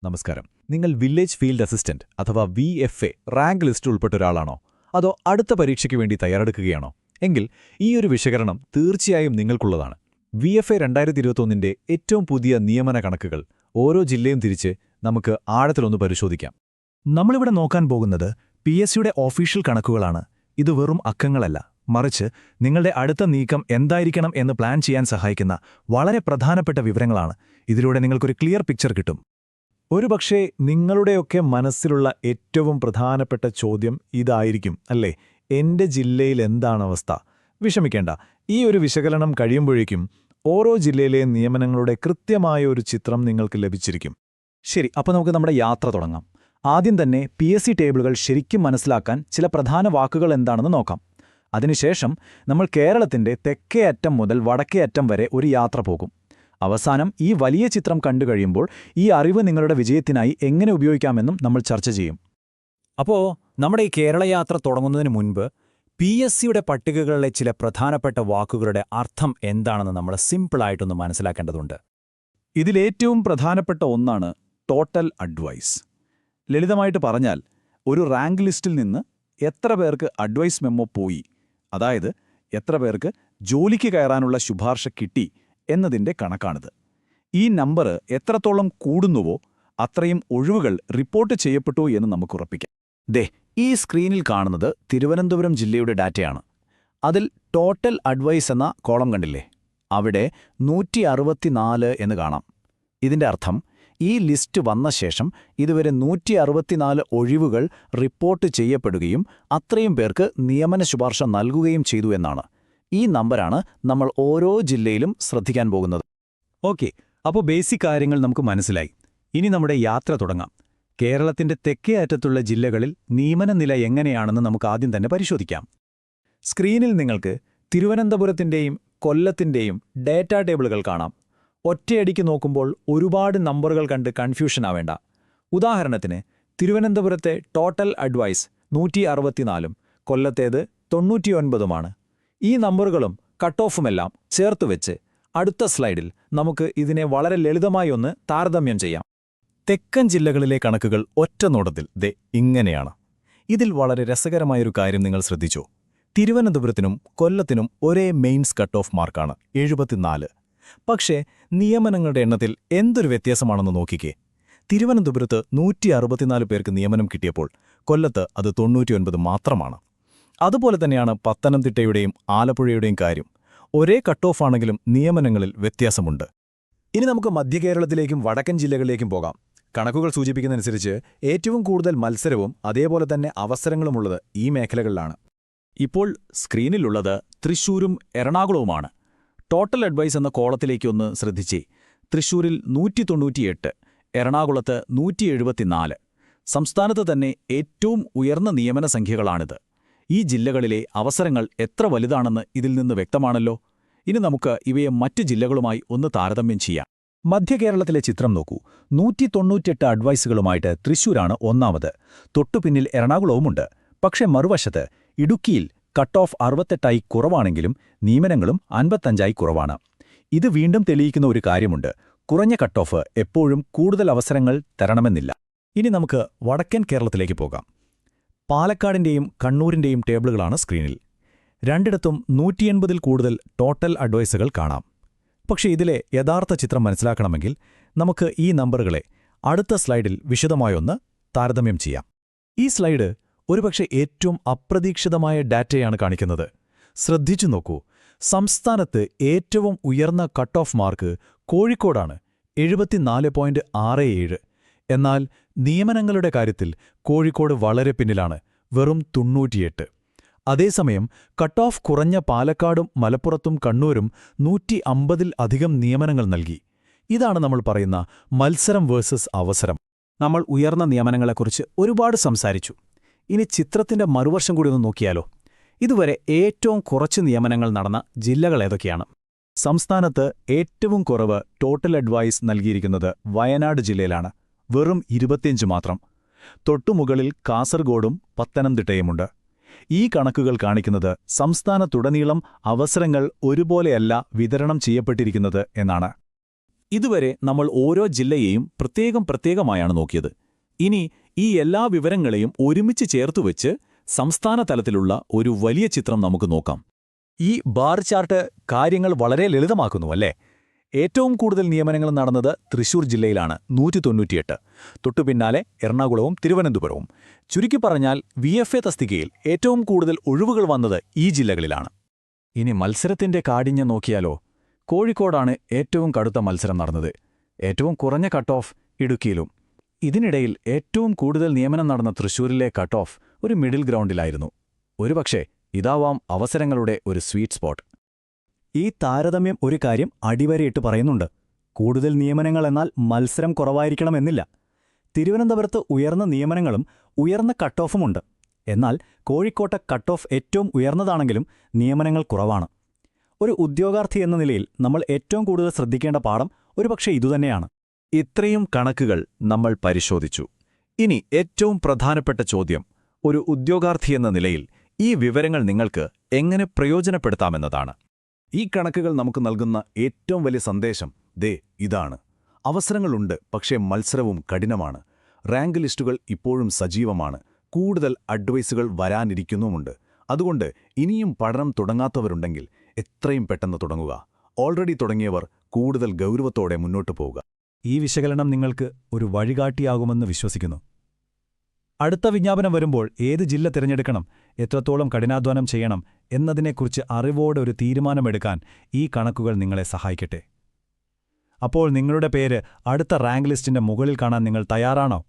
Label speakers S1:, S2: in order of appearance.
S1: നമസ്കാരം. നിങ്ങൾ village field assistant അഥവാ VFA റാങ്ക് ലിസ്റ്റ് ഉൾപ്പെട്ട ഒരാളാണോ? അതോ അടുത്ത പരീക്ഷയ്ക്ക് വേണ്ടി തയ്യാറെടുക്കുകയാണോ? എങ്കിൽ ഈയൊരു വിശകലനം തീർച്ചയായും നിങ്ങൾക്കുള്ളതാണ്. VFA 2021ന്റെ ഏറ്റവും പുതിയ നിയമന കണക്കുകൾ ഓരോ ജില്ലയും തിരിച്ച് നമുക്ക് ആഴത്തിലൊന്ന് പരിശോധിക്കാം.
S2: നമ്മളിവിടെ നോക്കാൻ പോകുന്നത് PSCയുടെ ഒഫീഷ്യൽ കണക്കുകളാണ്. ഇത് വെറും അക്കങ്ങളല്ല, മറിച്ച് നിങ്ങളുടെ അടുത്ത നീക്കം എന്തായിരിക്കണം എന്ന് പ്ലാൻ ചെയ്യാൻ സഹായിക്കുന്ന വളരെ പ്രധാനപ്പെട്ട വിവരങ്ങളാണ്. ഇതിലൂടെ നിങ്ങൾക്കൊരു ക്ലിയർ പിക്ചർ കിട്ടും.
S3: ഒരുപക്ഷേ നിങ്ങളുടെയൊക്കെ മനസ്സിലുള്ള ഏറ്റവും പ്രധാനപ്പെട്ട ചോദ്യം ഇതായിരിക്കും, അല്ലേ? എന്റെ ജില്ലയിൽ എന്താണ് അവസ്ഥ? വിഷമിക്കേണ്ട, ഈ ഒരു വിശകലനം കഴിയുമ്പോഴേക്കും ഓരോ ജില്ലയിലെ നിയമനങ്ങളുടെ കൃത്യമായ ഒരു ചിത്രം നിങ്ങൾക്ക് ലഭിച്ചിരിക്കും.
S1: ശരി, അപ്പോൾ നമുക്ക് നമ്മുടെ യാത്ര തുടങ്ങാം. ആദ്യം തന്നെ PSC ടേബിളുകൾ ശരിക്കും മനസ്സിലാക്കാൻ ചില പ്രധാന വാക്കുകൾ എന്താണെന്ന് നോക്കാം. അതിനുശേഷം നമ്മൾ കേരളത്തിന്റെ തെക്കേ അറ്റം മുതൽ വടക്കേ അറ്റം വരെ ഒരു യാത്ര പോകും. അവസാനം ഈ വലിയ ചിത്രം കണ്ടു കഴിയുമ്പോൾ ഈ അറിവ് നിങ്ങളുടെ വിജയത്തിനായി എങ്ങനെ ഉപയോഗിക്കാമെന്നും നമ്മൾ ചർച്ച ചെയ്യും.
S4: അപ്പോൾ നമ്മുടെ ഈ കേരള യാത്ര തുടങ്ങുന്നതിന് മുൻപ് PSCയുടെ പട്ടികകളിലെ ചില പ്രധാനപ്പെട്ട വാക്കുകളുടെ അർത്ഥം എന്താണെന്ന് നമ്മൾ സിമ്പിളായിട്ടൊന്ന് മനസ്സിലാക്കേണ്ടതുണ്ട്.
S1: ഇതിലേറ്റവും പ്രധാനപ്പെട്ട ഒന്നാണ് ടോട്ടൽ അഡ്വൈസ്. ലളിതമായിട്ട് പറഞ്ഞാൽ, ഒരു റാങ്ക് ലിസ്റ്റിൽ നിന്ന് എത്ര പേർക്ക് അഡ്വൈസ് മെമ്മോ പോയി, അതായത് എത്ര പേർക്ക് ജോലിക്ക് കയറാനുള്ള ശുപാർശ കിട്ടി എന്നതിൻ്റെ കണക്കാണിത്. ഈ നമ്പർ എത്രത്തോളം കൂടുന്നുവോ അത്രയും ഒഴിവുകൾ റിപ്പോർട്ട് ചെയ്യപ്പെട്ടു എന്ന് നമുക്ക് ഉറപ്പിക്കാം. ഈ സ്ക്രീനിൽ കാണുന്നത് തിരുവനന്തപുരം ജില്ലയുടെ ഡാറ്റയാണ്. അതിൽ ടോട്ടൽ അഡ്വൈസ് എന്ന കോളം കണ്ടില്ലേ? അവിടെ 164 എന്ന് കാണാം. ഇതിൻ്റെ അർത്ഥം ഈ ലിസ്റ്റ് വന്ന ശേഷം ഇതുവരെ 164 ഒഴിവുകൾ റിപ്പോർട്ട് ചെയ്യപ്പെടുകയും അത്രയും പേർക്ക് നിയമന ശുപാർശ നൽകുകയും ചെയ്തു എന്നാണ്. ഈ നമ്പറാണ് നമ്മൾ ഓരോ ജില്ലയിലും ശ്രദ്ധിക്കാൻ പോകുന്നത്.
S2: ഓക്കെ, അപ്പോൾ ബേസിക് കാര്യങ്ങൾ നമുക്ക് മനസ്സിലായി. ഇനി നമ്മുടെ യാത്ര തുടങ്ങാം. കേരളത്തിന്റെ തെക്കേ അറ്റത്തുള്ള ജില്ലകളിൽ നിയമന നില എങ്ങനെയാണെന്ന് നമുക്ക് ആദ്യം തന്നെ പരിശോധിക്കാം.
S3: സ്ക്രീനിൽ നിങ്ങൾക്ക് തിരുവനന്തപുരത്തിന്റെയും കൊല്ലത്തിന്റെയും ഡേറ്റാ ടേബിളുകൾ കാണാം. ഒറ്റയടിക്ക് നോക്കുമ്പോൾ ഒരുപാട് നമ്പറുകൾ കണ്ട് കൺഫ്യൂഷൻ ആവേണ്ട. ഉദാഹരണത്തിന്, തിരുവനന്തപുരത്തെ ടോട്ടൽ അഡ്വൈസ് 164ഉം കൊല്ലത്തേത് 99ഉമാണ്. ഈ നമ്പറുകളും കട്ട് ഓഫുമെല്ലാം ചേർത്തുവെച്ച് അടുത്ത സ്ലൈഡിൽ നമുക്ക് ഇതിനെ വളരെ ലളിതമായി ഒന്ന് താരതമ്യം ചെയ്യാം.
S2: തെക്കൻ ജില്ലകളിലെ കണക്കുകൾ ഒറ്റ നോട്ടത്തിൽ ഇങ്ങനെയാണ്. ഇതിൽ വളരെ രസകരമായൊരു കാര്യം നിങ്ങൾ ശ്രദ്ധിച്ചോ? തിരുവനന്തപുരത്തിനും കൊല്ലത്തിനും ഒരേ മെയിൻസ് കട്ട് ഓഫ് മാർക്കാണ് 74. പക്ഷേ നിയമനങ്ങളുടെ എണ്ണത്തിൽ എന്തൊരു വ്യത്യാസമാണെന്ന് നോക്കിക്കേ. തിരുവനന്തപുരത്ത് 164 പേർക്ക് നിയമനം കിട്ടിയപ്പോൾ കൊല്ലത്ത് അത് 99 മാത്രമാണ്. അതുപോലെ തന്നെയാണ് പത്തനംതിട്ടയുടെയും ആലപ്പുഴയുടെയും കാര്യം. ഒരേ കട്ട് ഓഫ് ആണെങ്കിലും നിയമനങ്ങളിൽ വ്യത്യാസമുണ്ട്.
S3: ഇനി നമുക്ക് മധ്യകേരളത്തിലേക്കും വടക്കൻ ജില്ലകളിലേക്കും പോകാം. കണക്കുകൾ സൂചിപ്പിക്കുന്നതനുസരിച്ച് ഏറ്റവും കൂടുതൽ മത്സരവും അതേപോലെ തന്നെ അവസരങ്ങളുമുള്ളത് ഈ മേഖലകളിലാണ്.
S1: ഇപ്പോൾ സ്ക്രീനിലുള്ളത് തൃശ്ശൂരും എറണാകുളവുമാണ്. ടോട്ടൽ അഡ്വൈസ് എന്ന കോളത്തിലേക്കൊന്ന് ശ്രദ്ധിച്ചേ. തൃശ്ശൂരിൽ 198, എറണാകുളത്ത് 174. സംസ്ഥാനത്ത് തന്നെ ഏറ്റവും ഉയർന്ന നിയമന സംഖ്യകളാണിത്. ഈ ജില്ലകളിലെ അവസരങ്ങൾ എത്ര വലുതാണെന്ന് ഇതിൽ നിന്ന് വ്യക്തമാണല്ലോ. ഇനി നമുക്ക് ഇവയെ മറ്റ് ജില്ലകളുമായി ഒന്ന് താരതമ്യം ചെയ്യാം.
S2: മധ്യകേരളത്തിലെ ചിത്രം നോക്കൂ. 198 അഡ്വൈസുകളുമായിട്ട് തൃശ്ശൂരാണ് ഒന്നാമത്. തൊട്ടുപിന്നിൽ എറണാകുളവുമുണ്ട്. പക്ഷേ മറുവശത്ത് ഇടുക്കിയിൽ കട്ട് ഓഫ് 68ആയി കുറവാണെങ്കിലും നിയമനങ്ങളും 55ആയി കുറവാണ്. ഇത് വീണ്ടും തെളിയിക്കുന്ന ഒരു കാര്യമുണ്ട്: കുറഞ്ഞ കട്ട് ഓഫ് എപ്പോഴും കൂടുതൽ അവസരങ്ങൾ തരണമെന്നില്ല. ഇനി നമുക്ക് വടക്കൻ കേരളത്തിലേക്ക് പോകാം. പാലക്കാടിന്റെയും കണ്ണൂരിന്റെയും ടേബിളുകളാണ് സ്ക്രീനിൽ. രണ്ടിടത്തും 180ൽ കൂടുതൽ ടോട്ടൽ അഡ്വൈസുകൾ കാണാം. പക്ഷേ ഇതിലെ യഥാർത്ഥ ചിത്രം മനസ്സിലാക്കണമെങ്കിൽ നമുക്ക് ഈ നമ്പറുകളെ അടുത്ത സ്ലൈഡിൽ വിശദമായൊന്ന് താരതമ്യം ചെയ്യാം. ഈ സ്ലൈഡ് ഒരുപക്ഷെ ഏറ്റവും അപ്രതീക്ഷിതമായ ഡാറ്റയാണ് കാണിക്കുന്നത്. ശ്രദ്ധിച്ചു നോക്കൂ. സംസ്ഥാനത്ത് ഏറ്റവും ഉയർന്ന കട്ട് ഓഫ് മാർക്ക് കോഴിക്കോടാണ്, 74.67. എന്നാൽ നിയമനങ്ങളുടെ കാര്യത്തിൽ കോഴിക്കോട് വളരെ പിന്നിലാണ്, വെറും 98. അതേസമയം കട്ട് ഓഫ് കുറഞ്ഞ പാലക്കാടും മലപ്പുറത്തും കണ്ണൂരും 150ൽ അധികം നിയമനങ്ങൾ നൽകി. ഇതാണ് നമ്മൾ പറയുന്ന മത്സരം വേഴ്സസ് അവസരം.
S4: നമ്മൾ ഉയർന്ന നിയമനങ്ങളെക്കുറിച്ച് ഒരുപാട് സംസാരിച്ചു. ഇനി ചിത്രത്തിന്റെ മറുവശം കൂടി ഒന്ന് നോക്കിയാലോ? ഇതുവരെ ഏറ്റവും കുറച്ച് നിയമനങ്ങൾ നടന്ന ജില്ലകൾ ഏതൊക്കെയാണ്?
S1: സംസ്ഥാനത്ത് ഏറ്റവും കുറവ് ടോട്ടൽ അഡ്വൈസ് നൽകിയിരിക്കുന്നത് വയനാട് ജില്ലയിലാണ്, വെറും 25 മാത്രം. തൊട്ടുമുകളിൽ കാസർഗോഡും പത്തനംതിട്ടയുമുണ്ട്. ഈ കണക്കുകൾ കാണിക്കുന്നത് സംസ്ഥാനത്തുടനീളം അവസരങ്ങൾ ഒരുപോലെയല്ല വിതരണം ചെയ്യപ്പെട്ടിരിക്കുന്നത് എന്നാണ്. ഇതുവരെ നമ്മൾ ഓരോ ജില്ലയെയും പ്രത്യേകമായാണ് നോക്കിയത്. ഇനി ഈ എല്ലാ വിവരങ്ങളെയും ഒരുമിച്ച് ചേർത്തുവെച്ച് സംസ്ഥാന തലത്തിലുള്ള ഒരു വലിയ ചിത്രം നമുക്ക് നോക്കാം.
S2: ഈ ബാർ ചാർട്ട് കാര്യങ്ങൾ വളരെ ലളിതമാക്കുന്നു അല്ലേ? ഏറ്റവും കൂടുതൽ നിയമനങ്ങൾ നടന്നത് തൃശൂർ ജില്ലയിലാണ് 198. തൊട്ടുപിന്നാലെ എറണാകുളവും തിരുവനന്തപുരവും. ചുരുക്കി പറഞ്ഞാൽ VFA തസ്തികയിൽ ഏറ്റവും കൂടുതൽ ഒഴിവുകൾ വന്നത് ഈ ജില്ലകളിലാണ്.
S1: ഇനി മത്സരത്തിന്റെ കാഠിന്യം നോക്കിയാലോ? കോഴിക്കോടാണ് ഏറ്റവും കടുത്ത മത്സരം നടന്നത്. ഏറ്റവും കുറഞ്ഞ കട്ട് ഓഫ് ഇടുക്കിയിലും. ഇതിനിടയിൽ ഏറ്റവും കൂടുതൽ നിയമനം നടന്ന തൃശൂരിലെ കട്ട് ഓഫ് ഒരു മിഡിൽ ഗ്രൗണ്ടിലായിരുന്നു. ഒരുപക്ഷേ ഇതാവാം അവസരങ്ങളുടെ ഒരു സ്വീറ്റ് സ്പോട്ട്.
S5: ഈ താരതമ്യം ഒരു കാര്യം അടിവരയിട്ട് പറയുന്നുണ്ട്. കൂടുതൽ നിയമനങ്ങൾ എന്നാൽ മത്സരം കുറവായിരിക്കണമെന്നില്ല. തിരുവനന്തപുരത്ത് ഉയർന്ന നിയമനങ്ങളും ഉയർന്ന കട്ട് ഓഫുമുണ്ട്. എന്നാൽ കോഴിക്കോട്ടെ കട്ട് ഓഫ് ഏറ്റവും ഉയർന്നതാണെങ്കിലും നിയമനങ്ങൾ കുറവാണ്. ഒരു ഉദ്യോഗാർത്ഥി എന്ന നിലയിൽ നമ്മൾ ഏറ്റവും കൂടുതൽ ശ്രദ്ധിക്കേണ്ട പാഠം ഒരുപക്ഷെ ഇതുതന്നെയാണ്.
S1: ഇത്രയും കണക്കുകൾ നമ്മൾ പരിശോധിച്ചു. ഇനി ഏറ്റവും പ്രധാനപ്പെട്ട ചോദ്യം, ഒരു ഉദ്യോഗാർത്ഥി എന്ന നിലയിൽ ഈ വിവരങ്ങൾ നിങ്ങൾക്ക് എങ്ങനെ പ്രയോജനപ്പെടുത്താമെന്നതാണ്. ഈ കണക്കുകൾ നമുക്ക് നൽകുന്ന ഏറ്റവും വലിയ സന്ദേശം ഇതാണ്. അവസരങ്ങളുണ്ട്, പക്ഷേ മത്സരവും കഠിനമാണ്. റാങ്ക് ലിസ്റ്റുകൾ ഇപ്പോഴും സജീവമാണ്. കൂടുതൽ അഡ്വൈസുകൾ വരാനിരിക്കുന്നുമുണ്ട്. അതുകൊണ്ട് ഇനിയും പഠനം തുടങ്ങാത്തവരുണ്ടെങ്കിൽ എത്രയും പെട്ടെന്ന് തുടങ്ങുക. ഓൾറെഡി തുടങ്ങിയവർ കൂടുതൽ ഗൗരവത്തോടെ മുന്നോട്ടു പോവുക.
S2: ഈ വിശകലനം നിങ്ങൾക്ക് ഒരു വഴികാട്ടിയാകുമെന്ന് വിശ്വസിക്കുന്നു. അടുത്ത വിജ്ഞാപനം വരുമ്പോൾ ഏത് ജില്ല തിരഞ്ഞെടുക്കണം, എത്രത്തോളം കഠിനാധ്വാനം ചെയ്യണം എന്നതിനെക്കുറിച്ച് അറിവോടെ ഒരു തീരുമാനമെടുക്കാൻ ഈ കണക്കുകൾ നിങ്ങളെ സഹായിക്കട്ടെ. അപ്പോൾ നിങ്ങളുടെ പേര് അടുത്ത റാങ്ക് ലിസ്റ്റിന്റെ മുകളിൽ കാണാൻ നിങ്ങൾ തയ്യാറാണോ?